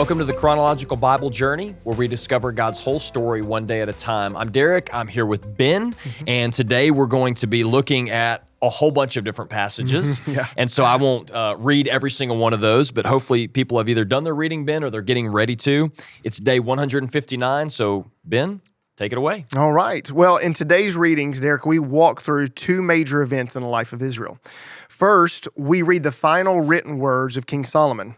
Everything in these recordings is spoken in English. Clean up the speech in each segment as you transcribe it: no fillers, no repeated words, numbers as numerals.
Welcome to the Chronological Bible Journey, where we discover God's whole story one day at a time. I'm Derek. I'm here with Ben, and today we're going to be looking at a whole bunch of different passages. And so I won't read every single one of those, but hopefully people have either done their reading, Ben, or they're getting ready to. It's day 159, so Ben, take it away. All right. Well, in today's readings, Derek, we walk through two major events in the life of Israel. First, we read the final written words of King Solomon.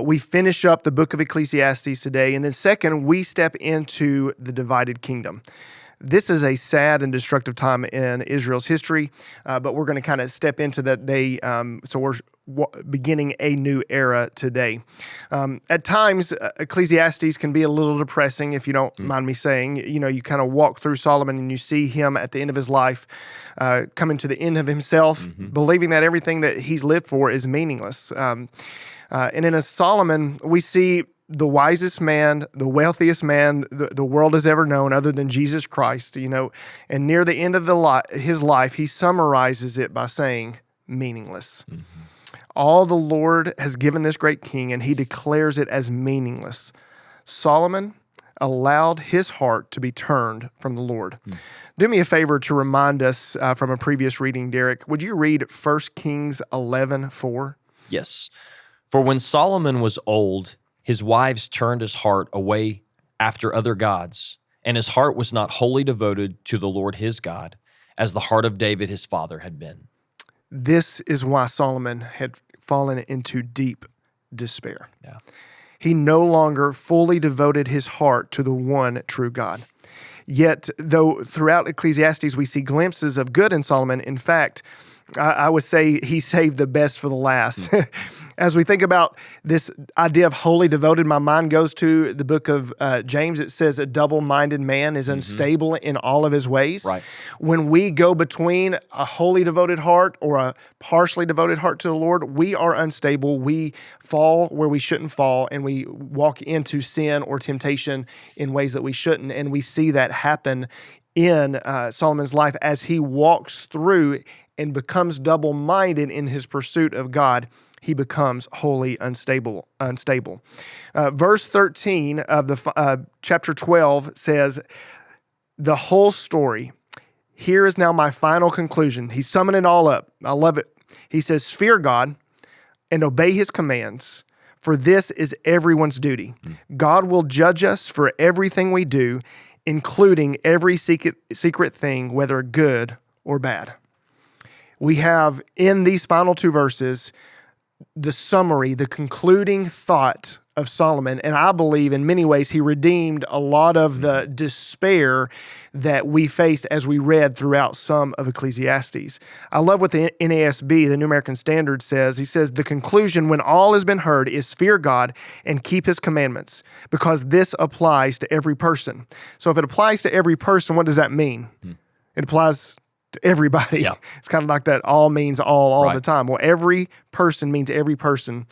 We finish up the book of Ecclesiastes today. And then second, we step into the divided kingdom. This is a sad and destructive time in Israel's history, but we're going to kind of step into that day. So we're beginning a new era today. At times, Ecclesiastes can be a little depressing, if you don't mind me saying. You know, you kind of walk through Solomon and you see him at the end of his life, coming to the end of himself, believing that everything that he's lived for is meaningless. And in a Solomon, we see the wisest man, the wealthiest man the world has ever known other than Jesus Christ, you know, and near the end of his life, he summarizes it by saying, meaningless. All the Lord has given this great king, and he declares it as meaningless. Solomon allowed his heart to be turned from the Lord. Do me a favor to remind us from a previous reading, Derek. Would you read 1 Kings 11:4? Yes. For when Solomon was old, his wives turned his heart away after other gods, and his heart was not wholly devoted to the Lord his God, as the heart of David his father had been. This is why Solomon had fallen into deep despair. He no longer fully devoted his heart to the one true God. Yet, though throughout Ecclesiastes we see glimpses of good in Solomon, in fact, I would say he saved the best for the last. As we think about this idea of wholly devoted, my mind goes to the book of James. It says a double-minded man is unstable in all of his ways. Right. When we go between a wholly devoted heart or a partially devoted heart to the Lord, we are unstable. We fall where we shouldn't fall, and we walk into sin or temptation in ways that we shouldn't. And we see that happen in Solomon's life as he walks through and becomes double-minded in his pursuit of God. He becomes wholly unstable. Verse 13 of the chapter 12 says, the whole story, here is now my final conclusion. He's summing it all up. I love it. He says, fear God and obey his commands, for this is everyone's duty. God will judge us for everything we do, including every secret thing, whether good or bad. We have in these final two verses the summary, the concluding thought of Solomon. And I believe in many ways he redeemed a lot of the despair that we faced as we read throughout some of Ecclesiastes. I love what the NASB, the New American Standard, says. He says, the conclusion when all has been heard is fear God and keep his commandments, because this applies to every person. So if it applies to every person, what does that mean? It applies to everybody. It's kind of like that all means all the time. Well, every person means every person.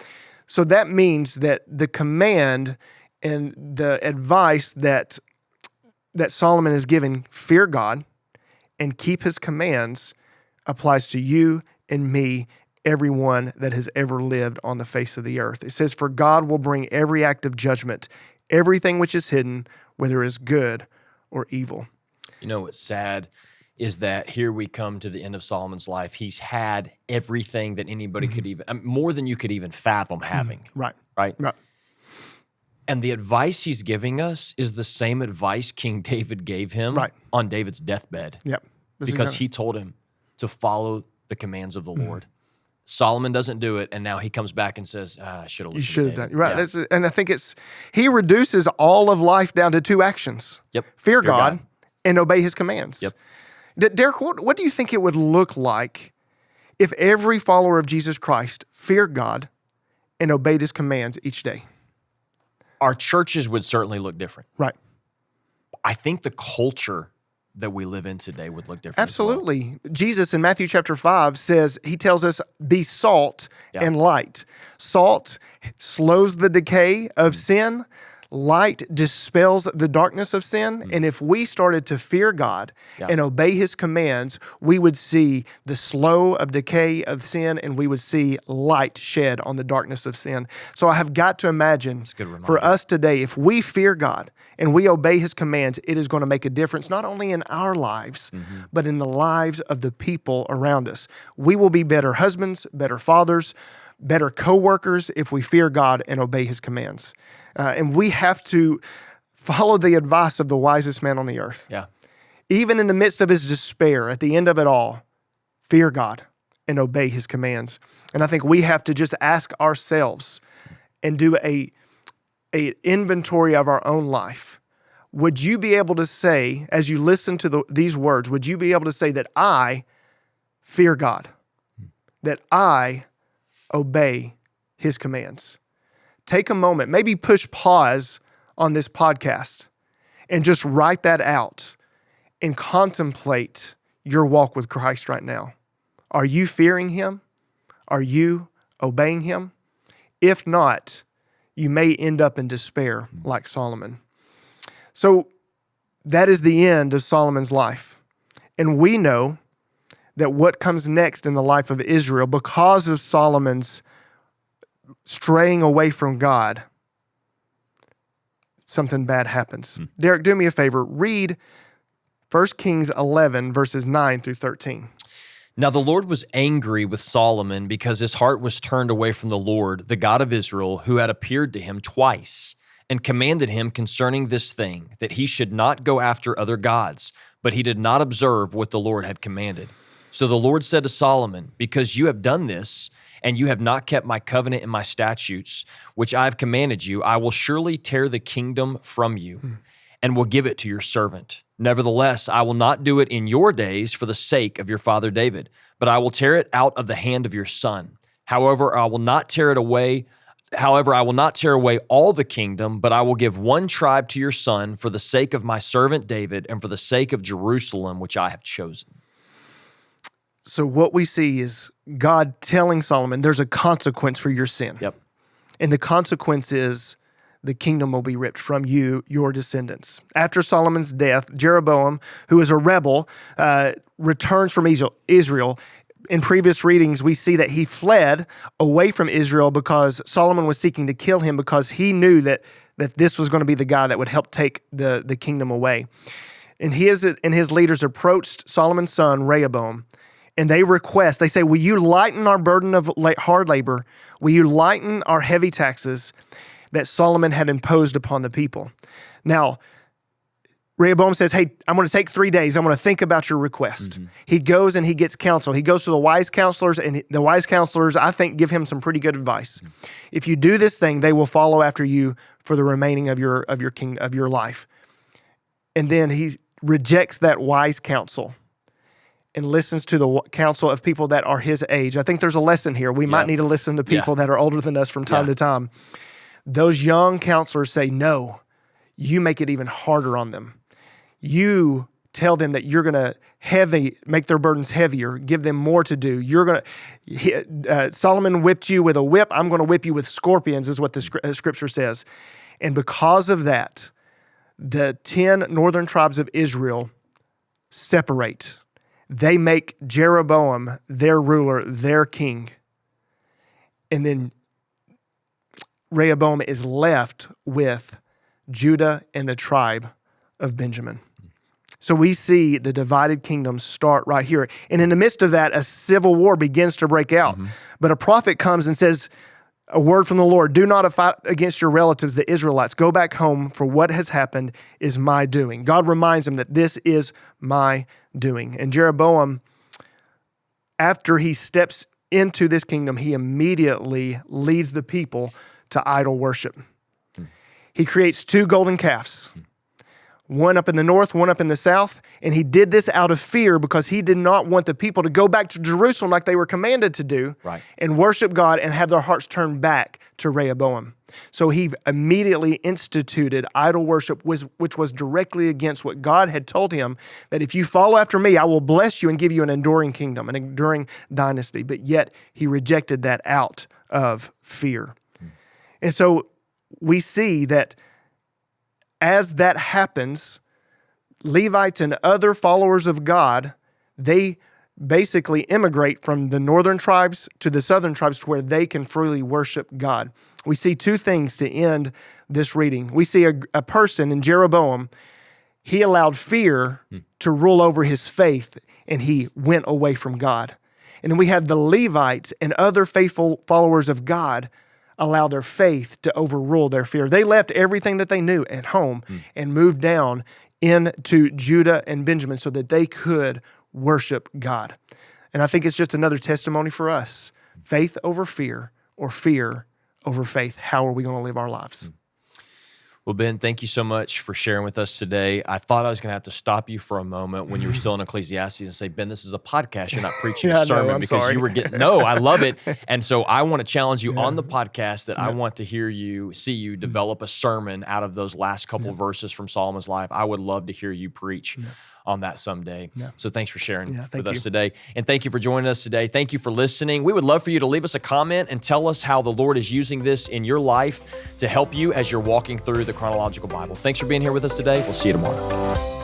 So that means that the command and the advice that Solomon is giving, fear God and keep his commands, applies to you and me, everyone that has ever lived on the face of the earth. It says, for God will bring every act of judgment, everything which is hidden, whether it is good or evil. You know what's sad is that here we come to the end of Solomon's life. He's had everything that anybody could even, more than you could even fathom having. Right. And the advice he's giving us is the same advice King David gave him on David's deathbed. Because he told him to follow the commands of the Lord. Solomon doesn't do it, and now he comes back and says, I should have listened. You should have done. Right. And I think he reduces all of life down to two actions. Fear God and obey his commands. Derek, what do you think it would look like if every follower of Jesus Christ feared God and obeyed his commands each day? Our churches would certainly look different. Right. I think the culture that we live in today would look different. Absolutely. Jesus in Matthew chapter 5 says, he tells us, be salt and light. Salt slows the decay of sin. light dispels the darkness of sin. And if we started to fear God and obey his commands, we would see the slow of decay of sin, and we would see light shed on the darkness of sin. So I have got to imagine for us today, if we fear God and we obey his commands, it is going to make a difference, not only in our lives, but in the lives of the people around us. We will be better husbands, better fathers, better co-workers if we fear God and obey his commands. And we have to follow the advice of the wisest man on the earth. Yeah. Even in the midst of his despair, at the end of it all, fear God and obey his commands. And I think we have to just ask ourselves and do a inventory of our own life. Would you be able to say, as you listen to these words, would you be able to say that I fear God, that I obey his commands? Take a moment, maybe push pause on this podcast and just write that out and contemplate your walk with Christ right now. Are you fearing him? Are you obeying him? If not, you may end up in despair like Solomon. So that is the end of Solomon's life. And we know that what comes next in the life of Israel, because of Solomon's straying away from God, something bad happens. Derek, do me a favor. Read 1 Kings 11, verses 9 through 13. Now the Lord was angry with Solomon because his heart was turned away from the Lord, the God of Israel, who had appeared to him twice and commanded him concerning this thing, that he should not go after other gods, but he did not observe what the Lord had commanded. So the Lord said to Solomon, because you have done this, and you have not kept my covenant and my statutes, which I have commanded you, I will surely tear the kingdom from you and will give it to your servant. Nevertheless, I will not do it in your days for the sake of your father David, but I will tear it out of the hand of your son. However, I will not tear away all the kingdom, but I will give one tribe to your son for the sake of my servant David and for the sake of Jerusalem, which I have chosen. So what we see is God telling Solomon, there's a consequence for your sin. Yep. And the consequence is the kingdom will be ripped from you, your descendants. After Solomon's death, Jeroboam, who is a rebel, returns from Israel. In previous readings, we see that he fled away from Israel because Solomon was seeking to kill him because he knew that this was going to be the guy that would help take the kingdom away. And his leaders approached Solomon's son, Rehoboam, and they say, will you lighten our burden of hard labor? Will you lighten our heavy taxes that Solomon had imposed upon the people? Now, Rehoboam says, hey, I'm going to take 3 days. I'm going to think about your request. He goes and he gets counsel. He goes to the wise counselors, and the wise counselors, I think, give him some pretty good advice. If you do this thing, they will follow after you for the remaining of your life. And then he rejects that wise counsel and listens to the counsel of people that are his age. I think there's a lesson here. We might need to listen to people that are older than us from time to time. Those young counselors say, no, you make it even harder on them. You tell them that you're going to make their burdens heavier, give them more to do. Solomon whipped you with a whip. I'm going to whip you with scorpions, is what the scripture says. And because of that, the 10 northern tribes of Israel separate. They make Jeroboam their ruler, their king. And then Rehoboam is left with Judah and the tribe of Benjamin. So we see the divided kingdom start right here. And in the midst of that, a civil war begins to break out. But a prophet comes and says, a word from the Lord, do not fight against your relatives, the Israelites. Go back home, for what has happened is my doing. God reminds him that this is my doing. And Jeroboam, after he steps into this kingdom, he immediately leads the people to idol worship. He creates 2 golden calves, one up in the north, one up in the south, and he did this out of fear because he did not want the people to go back to Jerusalem like they were commanded to do and worship God and have their hearts turned back to Rehoboam. So he immediately instituted idol worship, which was directly against what God had told him, that if you follow after me, I will bless you and give you an enduring kingdom, an enduring dynasty. But yet he rejected that out of fear. And so we see that as that happens, Levites and other followers of God, they basically immigrate from the northern tribes to the southern tribes to where they can freely worship God. We see two things to end this reading. We see a person in Jeroboam, he allowed fear to rule over his faith, and he went away from God. And then we have the Levites and other faithful followers of God allow their faith to overrule their fear. They left everything that they knew at home and moved down into Judah and Benjamin so that they could worship God. And I think it's just another testimony for us. Faith over fear, or fear over faith. How are we going to live our lives? Well, Ben, thank you so much for sharing with us today. I thought I was going to have to stop you for a moment when you were still in Ecclesiastes and say, Ben, this is a podcast. You're not preaching a sermon, because sorry. you were getting, no, I love it. And so I want to challenge you on the podcast that I want to see you develop a sermon out of those last couple verses from Solomon's life. I would love to hear you preach on that someday. So thanks for sharing with us today. And thank you for joining us today. Thank you for listening. We would love for you to leave us a comment and tell us how the Lord is using this in your life to help you as you're walking through the Chronological Bible. Thanks for being here with us today. We'll see you tomorrow.